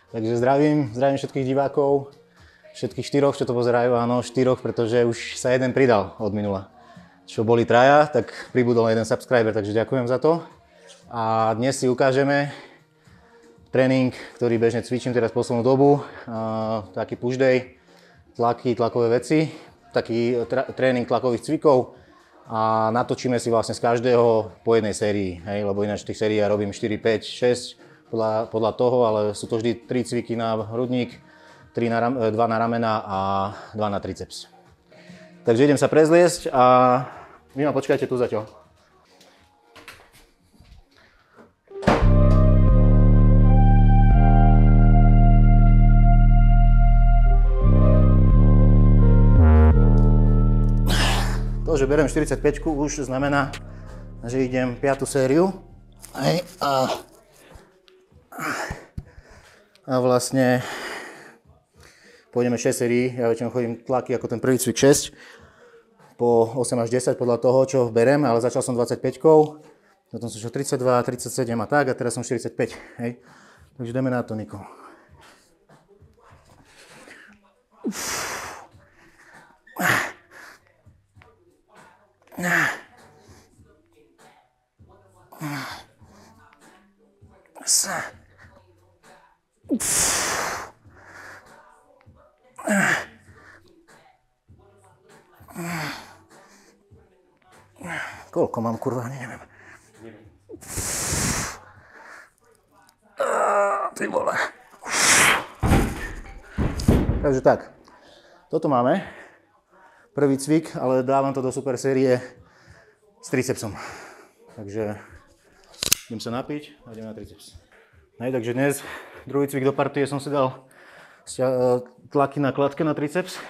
Takže zdravím všetkých divákov, všetkých 4, čo to pozerajú, áno, 4, pretože už sa jeden pridal od minula. Čo boli 3, tak pribudol jeden subscriber, takže ďakujem za to. A dnes si ukážeme tréning, ktorý bežne cvičím teraz poslednú dobu, taký push day, tlakové veci, taký tréning tlakových cvikov a natočíme si vlastne z každého po jednej sérii, hej, lebo ináč tých sérií ja robím 4, 5, 6 podľa toho, ale sú to vždy 3 cviky na hrudník, 2 na ramena a 2 na triceps. Takže idem sa prezliesť a vy ma počkajte tu zatiaľ. To, že beriem 45, už znamená, že idem 5. sériu. A vlastne pôjdeme 6 sérií. Ja väčšinou chodím tlaky ako ten prvý cvik 6. Po 8 až 10 podľa toho, čo berem, ale začal som 25, potom som šel 32, 37 a tak, a teraz som 45. Hej. Takže ideme na to, Niko. Koľko mám, kurva, neviem. Ty vole. Takže tak, toto máme. Prvý cvik, ale dávam to do super série s tricepsom. Takže idem sa napiť a idem na triceps. Takže dnes, druhý cvik do partie som si dal tlaky na kladke na triceps.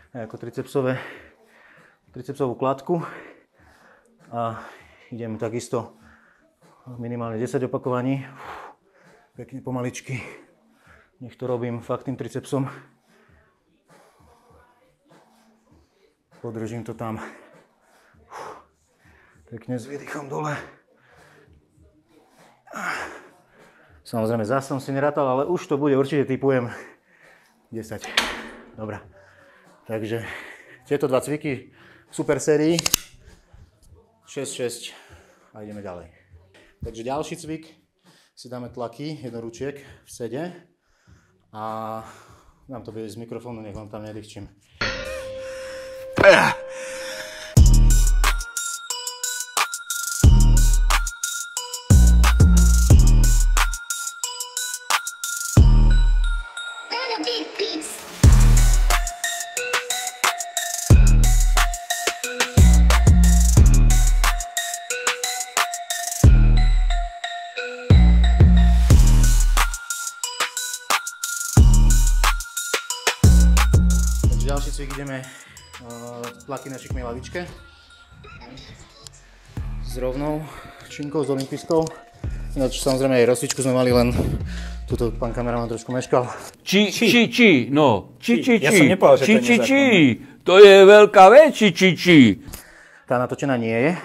Ako tricepsovú kladku. A idem takisto minimálne 10 opakovaní. Pekne pomaličky. Nech to robím fakt tým tricepsom. Podržím to tam. Pekne s výdychom dole. Samozrejme, zase som si nerátal, ale už to bude, určite typujem 10. Dobre. Takže tieto 2 cviky super sérii. 6, 6 a ideme ďalej. Takže ďalší cvik si dáme tlaky, jednoručiek v sede a dám to bez mikrofónu, nech vám tam nedýchčím. Ďalší cvik ideme tlaky na šikmej lavičke s rovnou šinkou, s olympijskou. Ináč samozrejme aj rozcvičku sme mali, len tuto pán kameraman trošku meškal. No. Ja som nepovedal, že to je nezákonné. To je veľká vec, Tá natočená nie je,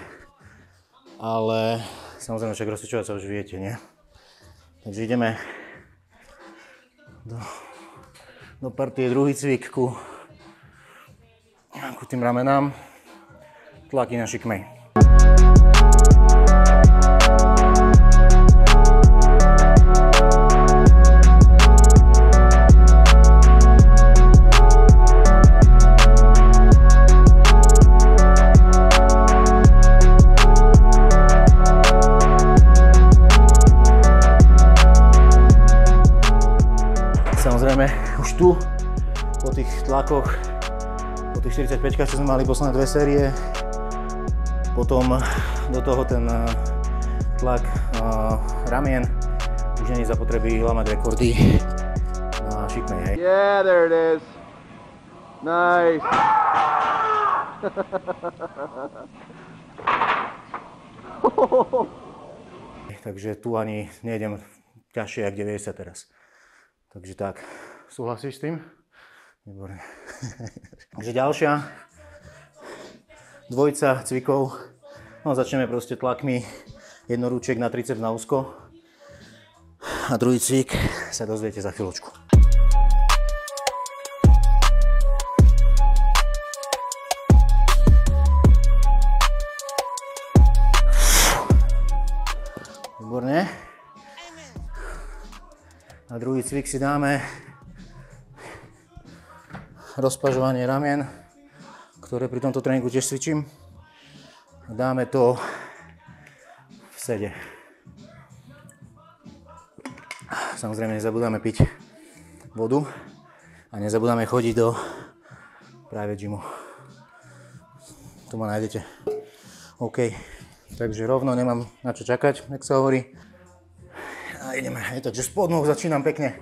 ale samozrejme však rozcvičovať sa už viete, nie? Takže ideme do partie druhý cvik ku tým ramenám, tlaky na šikmej. Samozrejme, už tu po tých tlakoch, po tých 45, čo sme mali posledné 2 série, potom do toho ten tlak ramien, už nie je zapotreby lámať rekordy na šikmej, hej. Yeah, there it is. Nice. Takže tu ani nejdem ťažšie jak 90 teraz. Takže tak, súhlasíš s tým? Výborne. Takže ďalšia dvojica cvikov. No začneme proste tlakmi jednorúčiek na triceps na úzko. A druhý cvik sa dozviete za chvíľočku. Výborne. A druhý cvik si dáme rozpažovanie ramien, ktoré pri tomto tréningu tiež cvičím. Dáme to v sede. Samozrejme nezabudáme piť vodu a nezabudáme chodiť do private gymu. Tu ma nájdete. OK, takže rovno nemám na čo čakať, jak sa hovorí. A ideme, takže spod nôh začínam pekne.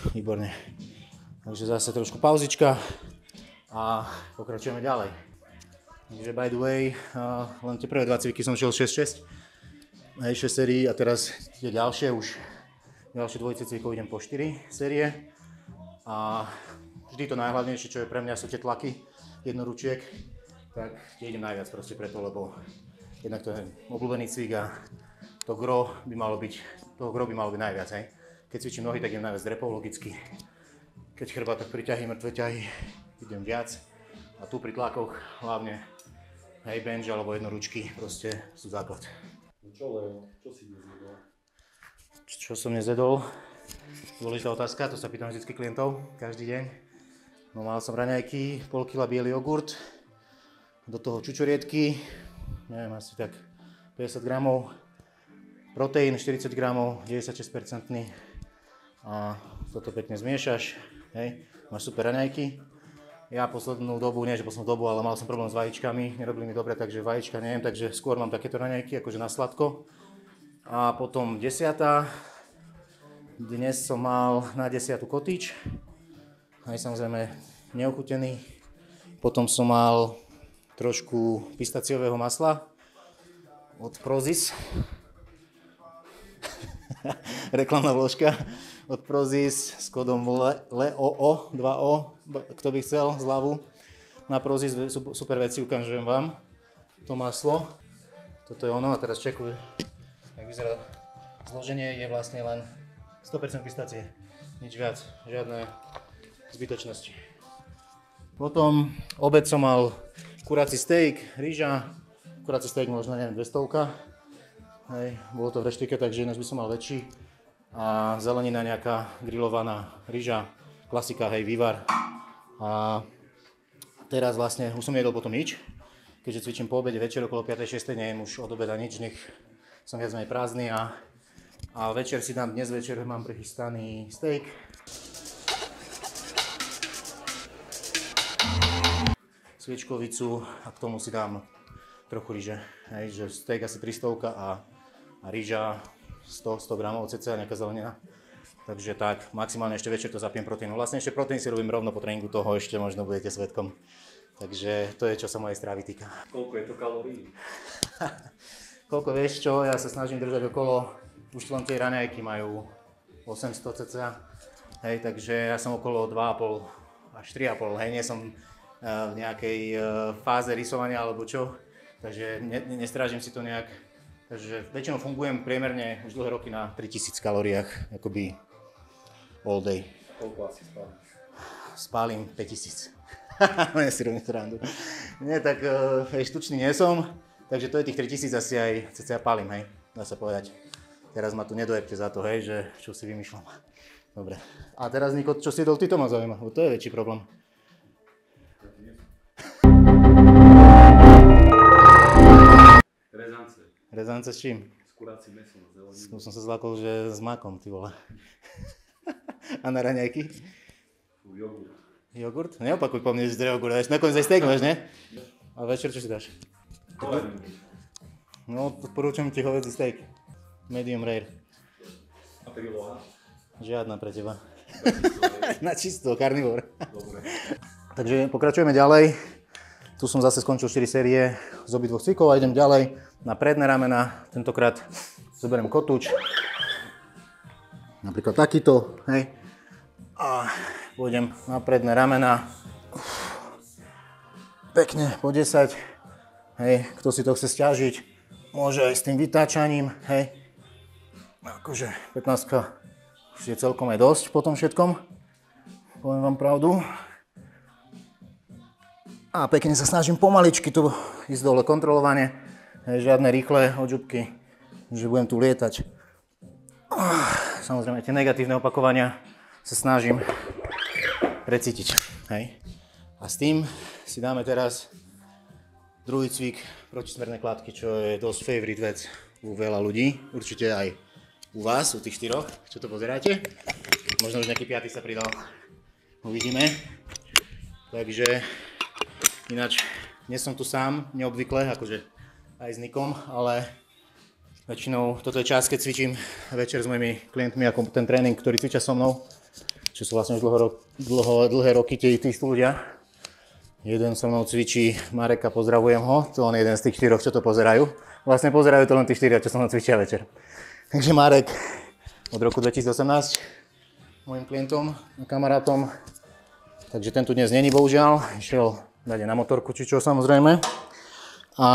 Výborne. Takže zase trošku pauzička a pokračujeme ďalej. Takže by the way, len tie prvé 2 cviky som šiel 6-6. 6 sérií a teraz tie ďalšie dvojice cvikov idem po 4 série. A vždy to najhlavnejšie, čo je pre mňa, sú tie tlaky jednoručiek. Tak tie idem najviac proste preto, lebo jednak to je obľúbený cvik a to gro by malo byť najviac, hej. Keď cvičím nohy, tak idem najviac drepov, logicky. Keď chrbát, tak pri ťahy, mŕtve ťahy, idem viac. A tu pri tlakoch hlavne, hej, bench alebo jednoručky, proste sú základ. Čo si nezjedol? Čo som nezjedol? Dôležitá otázka, to sa pýtam vždy klientov, každý deň. No mal som raňajky, pol kila biely jogurt, do toho čučoriedky, neviem, asi tak 50 gramov, proteín 40 gramov, 96%. A toto pekne zmiešaš, hej, máš super raňajky. Ja poslednú dobu, nie že poslednú dobu, ale mal som problém s vajíčkami, nerobili mi dobre, takže vajíčka nejem, takže skôr mám takéto raňajky, akože na sladko. A potom 10. Dnes som mal na 10. kotič, aj samozrejme neochutený. Potom som mal trošku pistaciového masla od Prozis. Reklamná vložka od Prozis s kódom LEOO 2O, kto by chcel zľavu na Prozis, super veci, ukážem vám to maslo. Toto je ono a teraz čekuj, jak vyzerá zloženie, je vlastne len 100% pistácie, nič viac, žiadne zbytočnosti. Potom obed som mal kurací steak, rýža, kurací steak možno neviem 200. Hej, bolo to v reštike, takže dnes by som mal väčší. A zelenina nejaká grillovaná rýža, klasika, hej, vývar. A teraz vlastne už som jedol potom nič, keďže cvičím po obede, večer okolo 5-6, nejem už od obeda nič, nech som viac menej prázdny a večer si dám, dnes večer mám prichystaný steak. Sviečkovicu a k tomu si dám trochu rýže, hej, že steak asi 300 a rýža 100 gramov cca, nejaká zelenina. Takže tak, maximálne ešte večer to zapiem proteínu. Vlastne ešte proteín si robím rovno po tréningu, toho ešte možno budete svedkom. Takže to je, čo sa mojej stravy týka. Koľko je to kalórií? Koľko vieš čo, ja sa snažím držať okolo, už len tie raňajky majú 800 cca. Hej, takže ja som okolo 2,5 až 3,5, hej, nie som v nejakej fáze rysovania alebo čo. Takže nestrážim si to nejak. Takže väčšinou fungujem priemerne už dlhé roky na 3000 kalóriách, akoby all day. Koľko asi spáliš? Spálim 5000. Ja si robím srandu. Nie, tak štučný nie som, takže to je tých 3000 asi aj cca pálim, hej, dá sa povedať. Teraz ma tu nedojebte za to, hej, že čo si vymýšľam. Dobre. A teraz Niko, čo si jedol ty, to ma zaujíma, bo to je väčší problém. Rezance. Rezance s čím? S kuracím mesom a zeleninou. Som sa zlákol, že s makom, ty vole. A na raňajky? Jogurt. Jogurt? Neopakuj po mne, že to je jogurt, nakoniec aj steak máš, ne? A večer čo si dáš? No, odporúčam ti hovädzí steak. Medium rare. A príloha? Žiadna pre teba. Na čisto, carnivore. Dobre. Takže pokračujeme ďalej. Tu som zase skončil 4 série z obidvoch cvikov a idem ďalej na predné ramena. Tentokrát zoberiem kotúč. Napríklad takýto, hej. A pôjdem na predné ramena. Pekne po 10. Hej, kto si to chce stiažiť, môže aj s tým vytáčaním, hej. Akože 15 už je celkom aj dosť po tom všetkom. Poviem vám pravdu. A pekne sa snažím pomaličky tu ísť dole kontrolovane. Žiadne rýchle odžupky, že budem tu lietať. Samozrejme tie negatívne opakovania sa snažím precítiť. Hej. A s tým si dáme teraz druhý cvik protismerné kladky, čo je dosť favorite vec u veľa ľudí. Určite aj u vás, u tých 4, čo to pozeráte. Možno už nejaký 5. sa pridal. Uvidíme. Takže ináč, nie som tu sám, neobvykle, akože aj s Nikom, ale väčšinou toto je čas, keď cvičím večer s mojimi klientmi, ako ten tréning, ktorý cvičia so mnou, čo sú vlastne už dlhé roky tí istí ľudia. Jeden so mnou cvičí Mareka, pozdravujem ho, to on je jeden z tých 4, čo to pozerajú. Vlastne pozerajú to len tí 4, čo so mnou cvičia večer. Takže Marek od roku 2018 môjim klientom a kamarátom, takže ten tu dnes není bohužiaľ, išiel dať na motorku, či čo samozrejme. A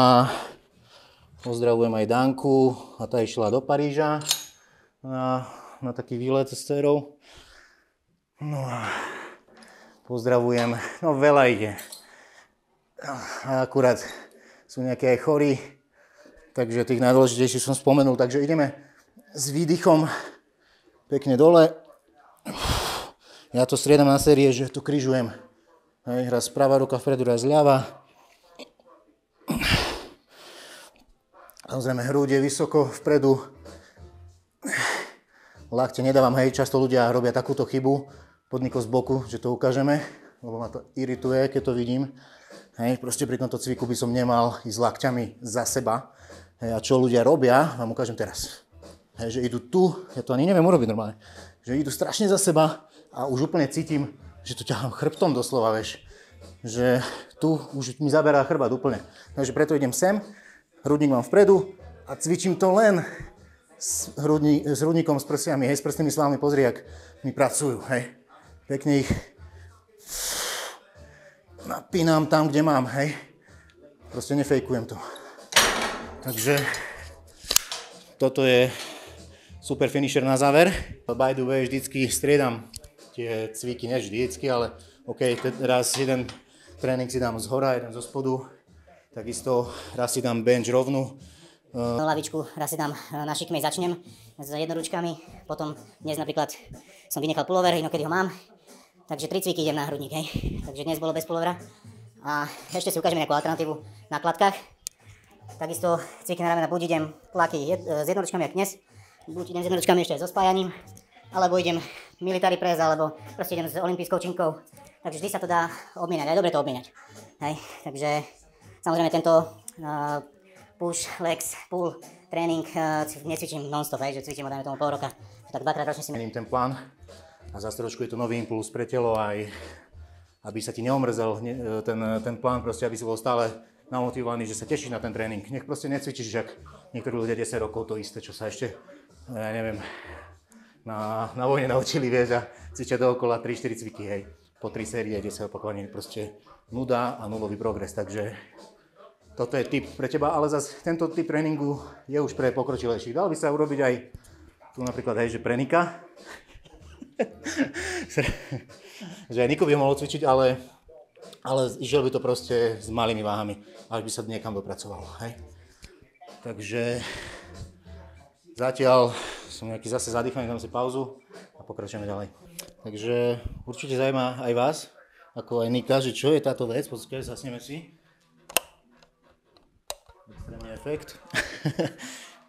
pozdravujem aj Danku, a tá išla do Paríža na taký výlet s dcerou. No a pozdravujem, no veľa ide. A akurát sú nejaké aj chorí, takže tých najdôležitejších som spomenul, takže ideme s výdychom pekne dole. Ja to striedam na série, že to križujem. Hej, raz pravá ruka vpredu, raz ľava. Samozrejme, hruď je vysoko vpredu. Lakte nedávam, hej, často ľudia robia takúto chybu. Podniko z boku, že to ukážeme, lebo ma to irituje, keď to vidím. Hej, proste pri tomto cviku by som nemal ísť lakťami za seba. Hej, a čo ľudia robia, vám ukážem teraz. Hej, že idú tu, ja to ani neviem urobiť normálne, že idú strašne za seba a už úplne cítim, že to ťahám chrbtom doslova, vieš. Že tu už mi zaberá chrbát úplne. Takže preto idem sem, hrudník mám vpredu a cvičím to len s hrudníkom, s prsiami, hej, s prstnými svalmi, pozri, jak mi pracujú, hej. Pekne ich napínam tam, kde mám, hej. Proste nefejkujem to. Takže toto je super finisher na záver. By the way, vždycky striedam tie cviky, nie vždycky, ale OK, raz jeden tréning si dám z hora, jeden zo spodu. Takisto raz si dám bench rovnú. Lavičku raz si dám na šikmej, začnem s jednoručkami, potom dnes napríklad som vynechal pullover, inokedy ho mám. Takže 3 cviky idem na hrudník, hej. Takže dnes bolo bez pullovera. A ešte si ukážeme nejakú alternatívu na kladkách. Takisto cviky na ramena, buď idem tlaky s jednoručkami, jak dnes, buď idem s jednoručkami ešte aj so spájaním, alebo idem military press, alebo proste idem s olympijskou činkou. Takže vždy sa to dá obmieniať, aj dobre to obmieniať. Hej, takže samozrejme tento push, legs, pull tréning necvičím non-stop, hej, že cvičím ho dajme tomu pol roka. Tak 2-krát ročne si mením ten plán a zase trošku je to nový impuls pre telo, aj aby sa ti neomrzel ten plán, proste aby si bol stále namotivovaný, že sa tešíš na ten tréning. Nech proste necvičíš, jak niektorí ľudia 10 rokov to isté, čo sa ešte, ja neviem, na vojne naučili, vieš, a cvičia dookola 3-4 cviky, hej, po 3 série, 10 opakovaní, proste nuda a nulový progres, takže toto je tip pre teba, ale zase tento typ tréningu je už pre pokročilejších. Dal by sa urobiť aj tu napríklad, hej, že pre Nika, že aj Niko by mohol cvičiť, ale išiel by to proste s malými váhami, až by sa niekam dopracoval, hej. Takže zatiaľ som nejaký zase zadýchaný, dám si pauzu a pokračujeme ďalej. Takže určite zaujíma aj vás, ako aj Nika, že čo je táto vec, počkaj, zasneme si. Extrémny efekt.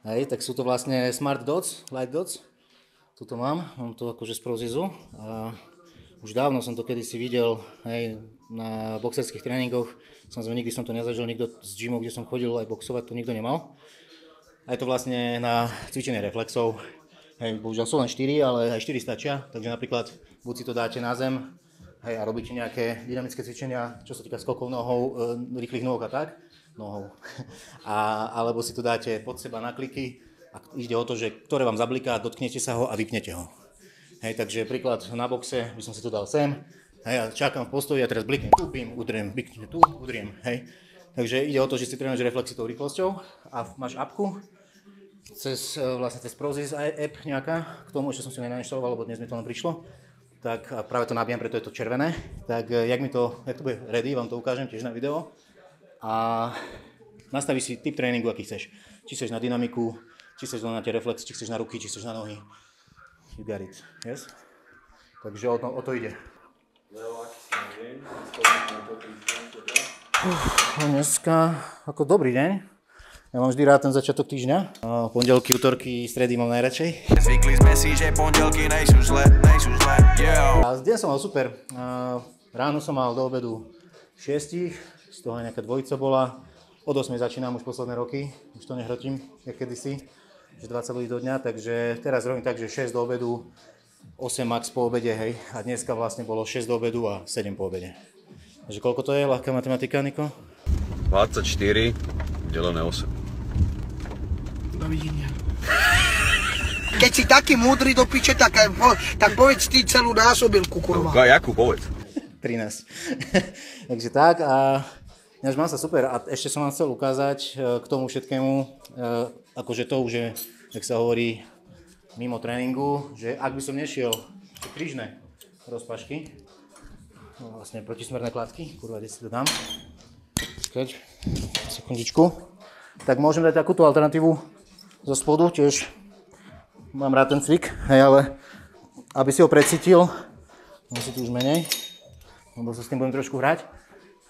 Hej, tak sú to vlastne Smart Dots, Light Dots. Tuto mám to akože z Prozizu a už dávno som to kedysi videl, hej, na boxerských tréningoch. Samozrejme, nikdy som to nezažil, nikto z gymov, kde som chodil aj boxovať, to nikto nemal. A je to vlastne na cvičenie reflexov. Hej, bohužiaľ sú len 4, ale aj 4 stačia, takže napríklad buď si to dáte na zem, hej, a robíte nejaké dynamické cvičenia, čo sa týka skokov nohou, rýchlych nôh a tak, nohou, alebo si to dáte pod seba na kliky a ide o to, že ktoré vám zabliká, dotknete sa ho a vypnete ho. Hej, takže príklad na boxe by som si to dal sem, hej, a čakám v postoji a teraz bliknem, tu, bim, udriem, bliknem tu, udriem, hej. Takže ide o to, že si trénuješ reflexy tou rýchlosťou a máš apku, vlastne cez Prozis app nejaká, k tomu ešte som si nenainštaloval, lebo dnes mi to len prišlo. Tak práve to nabíjam, preto je to červené. Tak jak to bude ready, vám to ukážem tiež na video. A nastavíš si typ tréningu, aký chceš. Či chceš na dynamiku, či chceš len na tie reflex, či chceš na ruky, či chceš na nohy. You got it, yes? Takže o to ide. Dneska ako dobrý deň. Ja mám vždy rád ten začiatok týždňa. Pondelky, utorky, stredy mám najradšej. Zvykli sme si, že pondelky nejsú zle, yeah. A deň som mal super. Ráno som mal do obedu 6, z toho nejaká dvojica bola. Od 8 začínam už posledné roky, už to nehrotím, jak kedysi, že 20 ľudí do dňa, takže teraz robím tak, že 6 do obedu, 8 max po obede, hej. A dneska vlastne bolo 6 do obedu a 7 po obede. Takže koľko to je, ľahká matematika, Niko? 24 delené 8. Dovidenia. Keď si taký múdry do piče, tak povedz ty celú násobilku, kurva. Jakú povedz? 13. Takže tak a ináč mám sa super a ešte som vám chcel ukázať k tomu všetkému, akože to už je, jak sa hovorí, mimo tréningu, že ak by som nešiel krížne rozpašky, vlastne protismerné kladky, kurva, kde si to dám, sekundičku, tak môžem dať takúto alternatívu zo spodu, tiež mám rád ten cvik, hej, ale aby si ho precítil, mám si tu už menej, lebo sa s tým budem trošku hrať,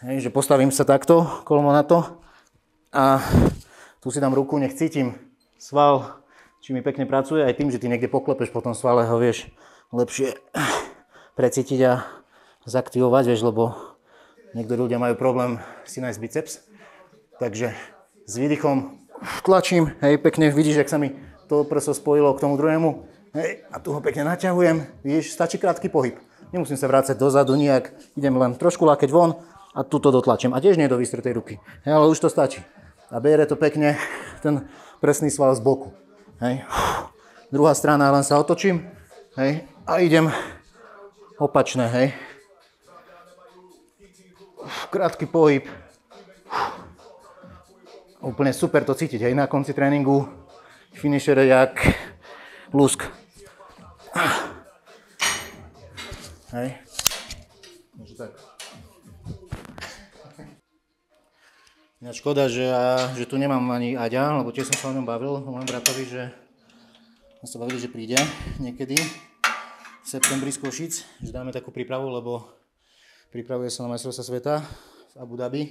hej, že postavím sa takto, kolmo na to a tu si dám ruku, nech cítim sval, či mi pekne pracuje, aj tým, že ty niekde poklepeš po tom svale, ho vieš lepšie precítiť a zaktivovať, vieš, lebo niektorí ľudia majú problém si nájsť biceps, takže s výdychom tlačím, hej, pekne vidíš, jak sa mi to prso spojilo k tomu druhému, hej, a tu ho pekne naťahujem, vidíš, stačí krátky pohyb. Nemusím sa vrácať dozadu nijak, idem len trošku lákeť von a tuto dotlačím. A tiež nie do vystretej ruky, hej, ale už to stačí. A bere to pekne ten presný sval z boku, hej. Druhá strana, len sa otočím, hej, a idem opačné, hej. Krátky pohyb. Úplne super to cítiť, hej, na konci tréningu, finisher je jak lusk. Hej, môžu tak. Ináč škoda, že tu nemám ani Aďa, lebo tiež som sa o ňom bavil, o mojom bratovi, že sme sa bavili, že príde niekedy v septembri z Košic, že dáme takú prípravu, lebo pripravuje sa na majstrovstvá sveta v Abu Dhabi,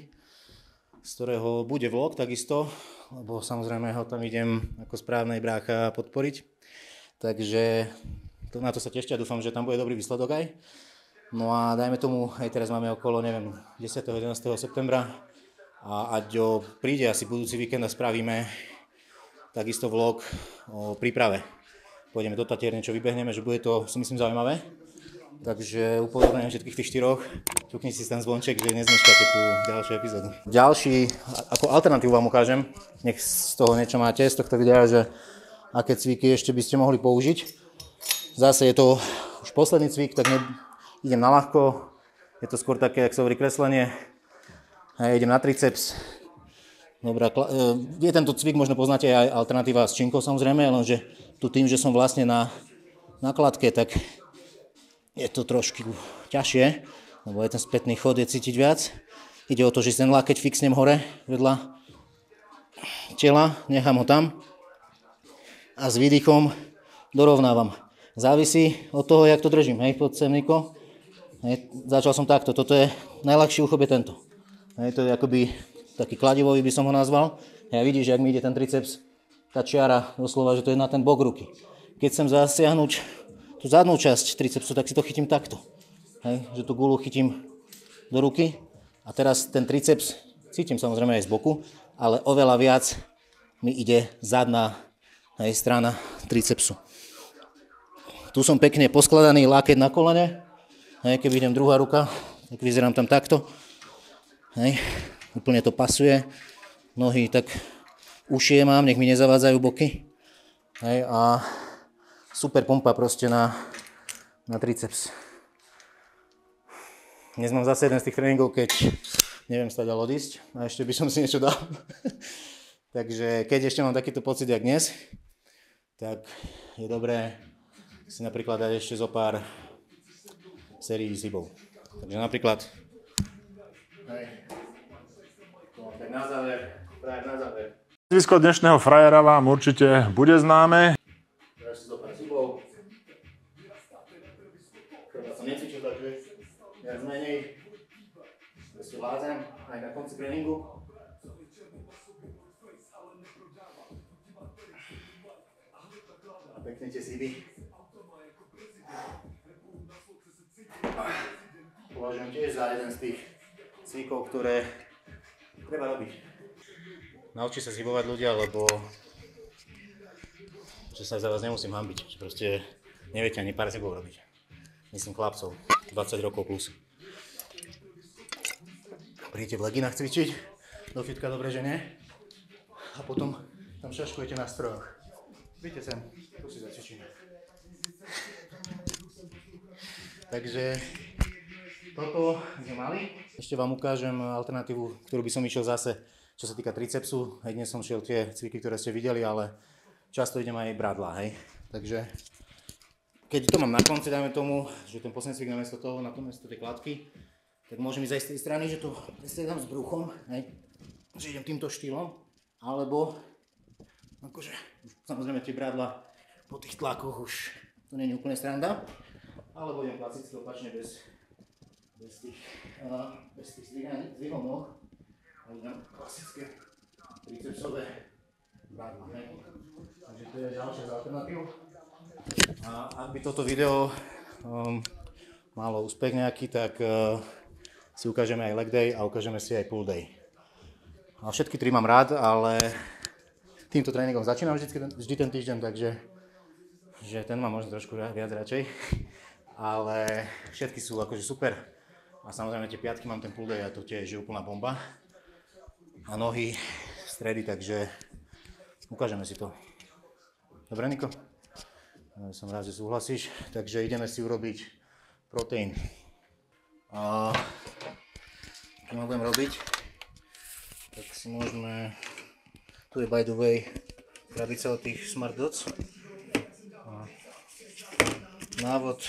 z ktorého bude vlog takisto, lebo samozrejme ho tam idem ako správnej brácha podporiť. Takže na to sa teším a dúfam, že tam bude dobrý výsledok aj. No a dajme tomu, aj teraz máme okolo, neviem, 10. 11. septembra a Aďo príde asi budúci víkend a spravíme takisto vlog o príprave. Pôjdeme do Tatier, niečo vybehneme, že bude to, si myslím, zaujímavé. Takže upozorňujem všetkých tých 4, ťukni si ten zvonček, že nezmeškáte tú ďalšiu epizódu. Ďalší, ako alternatívu vám ukážem, nech z toho niečo máte, z tohto videa, že aké cviky ešte by ste mohli použiť. Zase je to už posledný cvik, tak idem na ľahko, je to skôr také, jak sa hovorí, kreslenie. A idem na triceps. Dobrá, tento cvik možno poznáte aj alternatíva s činkou samozrejme, lenže tu tým, že som vlastne na kladke, tak je to trošku ťažšie, lebo aj ten spätný chod je cítiť viac. Ide o to, že ten lákeť fixnem hore vedľa tela, nechám ho tam a s výdychom dorovnávam. Závisí od toho, jak to držím, hej, pod semníko. Začal som takto, toto je najľahší uchop je tento. Hej, to je akoby taký kladivový by som ho nazval. Ja vidíš, jak mi ide ten triceps, tá čiara, doslova, že to je na ten bok ruky. Keď chcem zasiahnuť tú zadnú časť tricepsu, tak si to chytím takto. Hej, že tú guľu chytím do ruky a teraz ten triceps cítim samozrejme aj z boku, ale oveľa viac mi ide zadná strana tricepsu. Tu som pekne poskladaný, lákeť na kolene, Hej, keby idem druhá ruka, tak vyzerám tam takto. Hej, úplne to pasuje. Nohy tak ušie mám, nech mi nezavádzajú boky. Hej, a super pumpa proste na triceps. Dnes mám zase jeden z tých tréningov, keď neviem stať a odísť a ešte by som si niečo dal. Takže keď ešte mám takýto pocit, jak dnes, tak je dobré si napríklad dať ešte zo pár sérií s hybou. Takže napríklad tak na záver, práve na záver. Zvisko dnešného frajera vám určite bude známe. Teraz si zo pár hybou. Ktorá som necvičil, takže viac menej proste vládzem aj na konci tréningu. A pekne tie hyby. Považujem tiež za jeden z tých cvikov, ktoré treba robiť. Naučí sa zhybovať ľudia, lebo že sa za vás nemusím hanbiť, že proste neviete ani pár zhybov robiť. Myslím chlapcov, 20 rokov plus. Príďte v leginách cvičiť, do fitka dobre, že nie? A potom tam šaškujete na strojoch. Víte sem, tu si zacvičíme. Takže toto sme mali. Ešte vám ukážem alternatívu, ktorú by som išiel zase, čo sa týka tricepsu. Hej, dnes som šiel tie cviky, ktoré ste videli, ale často idem aj bradla, hej. Takže keď to mám na konci, dajme tomu, že ten posledný cvik namiesto toho, na to miesto tej kladky, tak môžem ísť aj z tej strany, že to prestriedam s bruchom, hej. Že idem týmto štýlom, alebo akože, samozrejme tie bradla po tých tlakoch už to nie je úplne sranda, alebo idem klasicky opačne bez tých zdvihov noh, a idem klasické tricepsové bradla, hej. Takže to je ďalšia z alternatív. A ak by toto video malo úspech nejaký, tak si ukážeme aj leg day a ukážeme si aj pull day. A všetky tri mám rád, ale týmto tréningom začínam vždy ten týždeň, takže že ten mám možno trošku viac radšej. Ale všetky sú akože super. A samozrejme tie piatky mám ten pull day a to tiež je úplná bomba. A nohy, stredy, takže ukážeme si to. Dobre, Niko? Som rád, že súhlasíš. Takže ideme si urobiť proteín. Keď ho budem robiť, tak si môžeme, tu je by the way krabica od tých Smart Dots. Návod.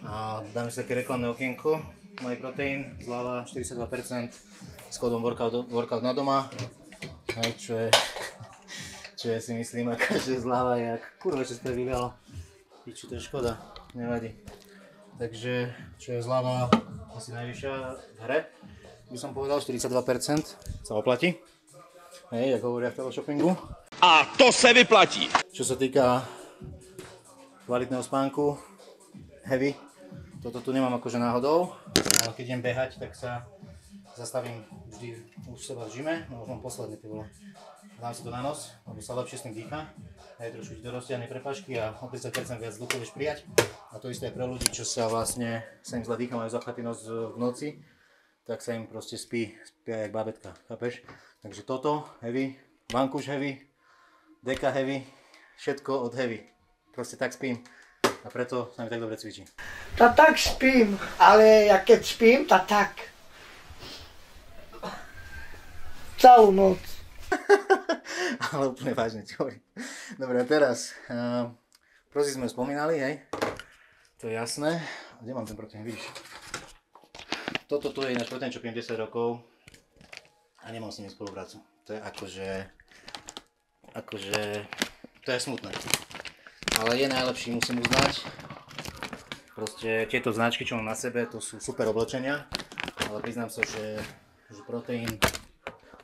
A dáme si také reklamné okienko. My protein, zľava 42% s kódom workout na doma. Aj čo ja si myslím, akože zľava jak kurva, čo to vyvialo. Piču, to je škoda, nevadí. Takže čo je zľava asi najvyššia v hre, by som povedal, 42% sa oplatí. Hej, ako hovoria v teleshoppingu. A to sa vyplatí! Čo sa týka kvalitného spánku, heavy, toto tu nemám akože náhodou, ale keď idem behať, tak sa zastavím vždy u seba v gyme, no už mám posledný, ty vole. Dám si to na nos, aby sa lepšie s tým dýcha. Hej, trošku ti to roztiahne prepážky a o 30% viac vzduchu vieš prijať. A to isté je pre ľudí, čo sa vlastne, sa im zle dýcha, majú zapchatý nos v noci, tak sa im proste spí aj jak babetka, chápeš? Takže toto, heavy, vankúš heavy, deka heavy, všetko od heavy. Proste tak spím a preto sa mi tak dobre cvičí. Tá tak spím, ale ja keď spím, tak. Celú noc. Ale úplne vážne ti hovorím. Dobre, teraz, prosím sme spomínali, hej, to je jasné. A kde mám ten proteín, vidíš? Toto tu je ináč proteín, čo pijem 10 rokov a nemám s nimi spoluprácu. To je akože, to je smutné. Ale je najlepší, musím uznať. Proste tieto značky, čo mám na sebe, to sú super oblečenia, ale priznám sa, že proteín,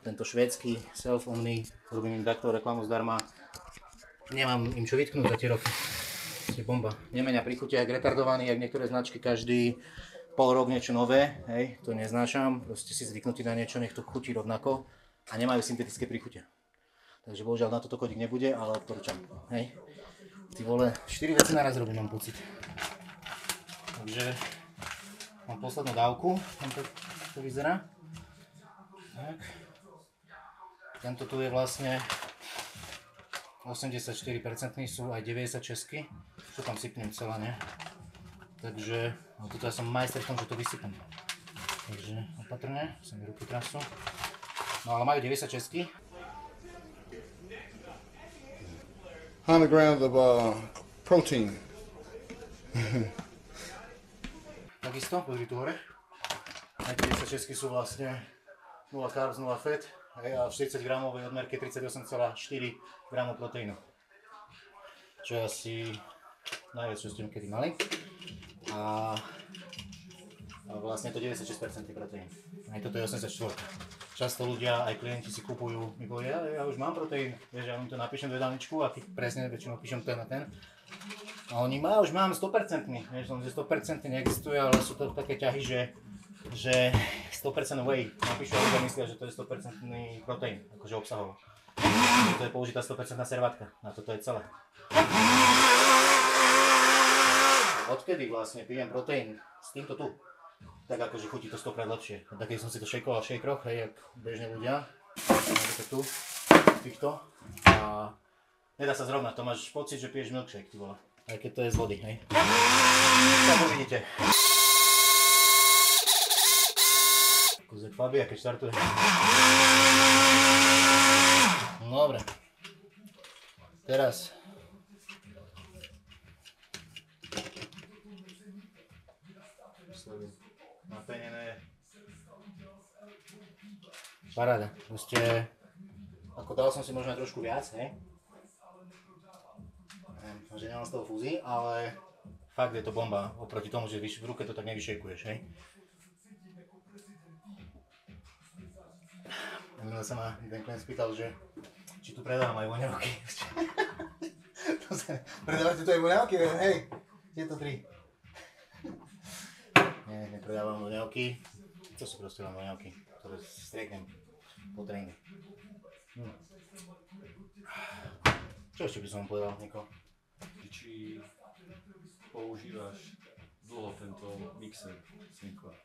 tento švédsky Self-Omni, robím im takto reklamu zdarma, nemám im čo vytknúť za tie roky. To je bomba. Nemenia príchutia, jak retardovaný, jak niektoré značky, každý pol rok niečo nové, hej, to neznášam, proste si zvyknutý na niečo, nech to chutí rovnako a nemajú syntetické príchutia. Takže bohužiaľ na toto kodík nebude, ale odporúčam, hej. Ty vole, 4 veci naraz robím, mám pocit. Takže mám poslednú dávku, tento to vyzerá. Tak. Tento tu je vlastne 84%, sú aj 96, čo tam sypnem celé, ne? Takže, no toto ja som majster v tom, že to vysypem. Takže opatrne, sa mi ruky trasú. No ale majú 96. 100 grams of protein. Takisto, pozri tu hore. Aj 96 sú vlastne 0 carbs, 0 fat. A v 40 gramovej odmerke 38,4 gramov proteínu. Čo je asi najviac, čo ste kedy mali. A vlastne to 96% proteín. Aj toto je 84. Často ľudia, aj klienti si kupujú, mi povedia, ja už mám proteín, vieš, ja im to napíšem do jedálničku a presne väčšinou píšem ten a ten. A oni už mám 100%, vieš, že 100% neexistuje, ale sú to také ťahy, že 100% whey, napíšu a ľudia myslia, že to je 100% proteín, akože obsahovo. To je použitá 100% servátka, na toto je celé. Odkedy vlastne pijem proteín s týmto tu, tak akože chutí to 100-krát lepšie. Tak keď som si to šejkoval v šejkroch, hej, jak bežne ľudia, máte to tu, týchto, a nedá sa zrovnať, to máš pocit, že piješ milkshake, ty vole, aj keď to je z vody, hej. Tak uvidíte. Kozek Fabia, keď štartuje. No dobre. Teraz. Napenené. Paráda. Proste, ako dal som si možno aj trošku viac, hej. Že nemám z toho fúzy, ale fakt je to bomba. Oproti tomu, že v ruke to tak nevyšejkuješ, hej. Minule sa ma ten klient spýtal, že či tu predávam aj voňavky. Predávate tu aj voňavky? Hej, tieto 3. Nie, nepredávam voňavky. To sú proste len voňavky, ktoré strieknem po tréningu. Čo ešte by som vám povedal, Niko? Či používaš dlho tento mixer Sinclair?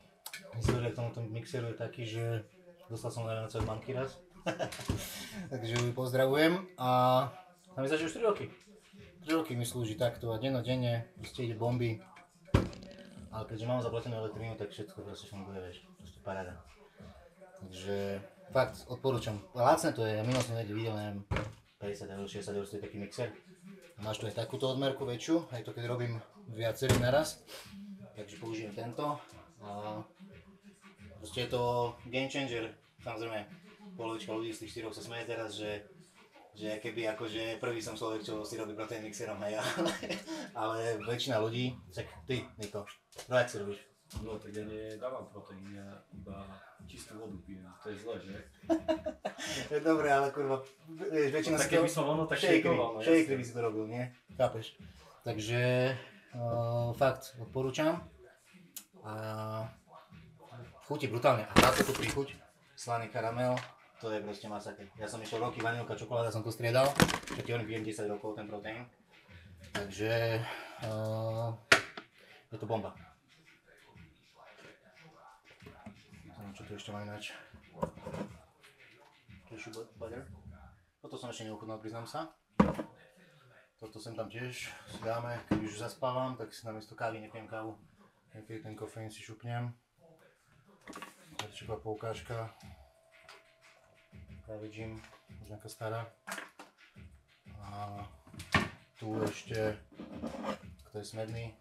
História k tomuto mixeru je taký, že dostal som na od mamky raz. Takže ju pozdravujem a tam je zažiť už 3 roky. 3 roky mi slúži takto a dennodenne proste ide bomby. Ale keďže mám zaplatenú elektrínu, tak všetko proste funguje, vieš, proste paráda. Takže fakt odporúčam. Lacné to je, ja minul som niekde videl, neviem, 50 eur, 60 eur stojí taký mixer. Máš tu aj takúto odmerku väčšiu, aj to keď robím viacerý naraz. Takže použijem tento. A proste je to game changer. Samozrejme, polovička ľudí z tých 4 sa smeje teraz, že keby akože prvý som človek, čo si robí protein mixerom, hej, ale väčšina ľudí, tak ty, Niko, no jak si robíš? No tak ja nedávam proteín, ja iba čistú vodu pijem, to je zle, že? Dobre, ale kurva, vieš, väčšina si to... Keby som ono, tak šejkoval, no šejkry by si to robil, nie? Chápeš? Takže fakt odporúčam a chutí brutálne a táto tu príchuť, slaný karamel, to je proste masaker. Ja som išiel roky vanilka, čokoláda som to striedal, čo ti pijem 10 rokov ten proteín. Takže je to bomba. Čo tu ešte mám ináč? Cashew butter. Toto som ešte neochutnal, priznám sa. Toto sem tam tiež si dáme, keď už zaspávam, tak si namiesto kávy nepijem kávu. Niekedy ten kofeín si šupnem. Čeková poukážka. Kávy Jim, už nejaká stará. A tu ešte, kto je smedný,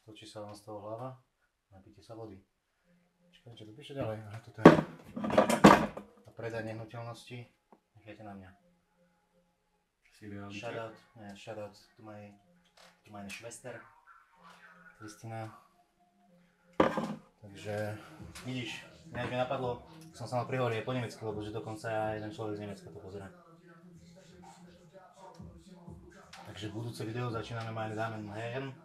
točí sa vám z toho hlava, napíte sa vody. Čakaj, čo tu píše ďalej? Aha, toto je. A predaj nehnuteľnosti, nechajte na mňa. Shoutout to my Schwester, Kristina. Takže, vidíš, nejak mi napadlo, som sa mal prihovoriť po nemecky, lebo že dokonca aj jeden človek z Nemecka to pozerá. Takže budúce video začíname meine Damen und Herren.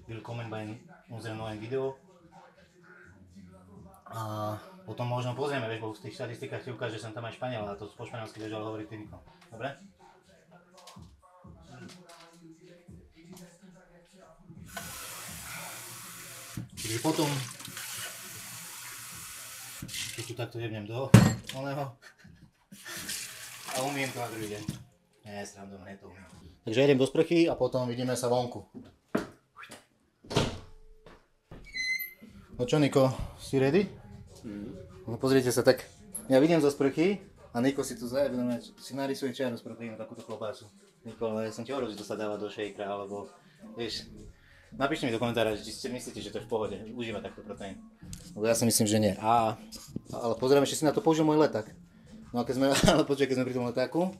Willkommen bei unserem neuen Video. A potom možno pozrieme, vieš, bo v tých štatistikách ti ukáže, že som tam aj Španiel, a to po španielsky vieš, ale hovorí ty, Niko. Dobre? Takže potom, keď tu takto jebnem do oného a umiem to na druhý deň. Nie, srandom, hneď to umiem. Takže idem do sprchy a potom vidíme sa vonku. No čo, Niko, si ready? No pozrite sa, tak ja vidím zo sprchy a Niko si tu zajebne, si narysuje čiarnu z proteínu, takúto klobásu. Niko, ale ja som ti hovoril, že to sa dáva do shakera, alebo vieš, napíšte mi do komentára, či si myslíte, že to je v pohode, užíva takto proteín. Lebo ja si myslím, že nie. Ale pozrieme, ešte si na to použil môj leták. No a keď sme, ale počkaj, keď sme pri tom letáku,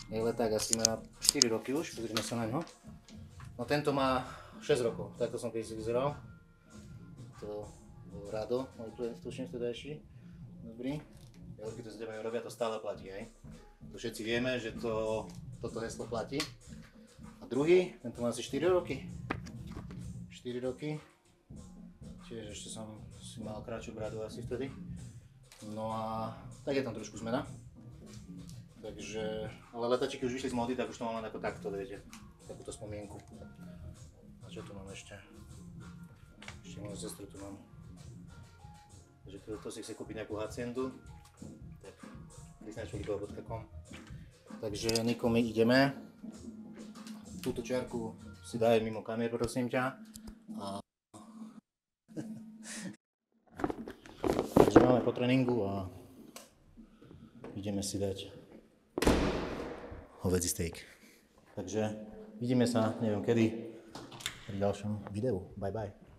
je leták asi má 4 roky už, pozrime sa na ňo. No tento má 6 rokov, takto som keď si vyzeral. To bol Rado, môj klient, tuším vtedajší. Dobrý. Jelky to s tebou robia, to stále platí, hej. To všetci vieme, že toto heslo platí. A druhý, tento má asi 4 roky. 4 roky. Čiže ešte som si mal kratšiu bradu asi vtedy. No a tak je tam trošku zmena. Takže, ale letačiky už vyšli z mody, tak už to mám len ako takto, viete. Takúto spomienku. A čo tu mám ešte? Ešte moju sestru tu mám. Takže to si chce kúpiť nejakú haciendu. Tak disneyčulikova.com. Takže Niko, my ideme. Túto čiarku si daj mimo kamier, prosím ťa. Takže máme po tréningu a ideme si dať hovädzí steak. Takže vidíme sa, neviem kedy, pri ďalšom videu. Bye bye.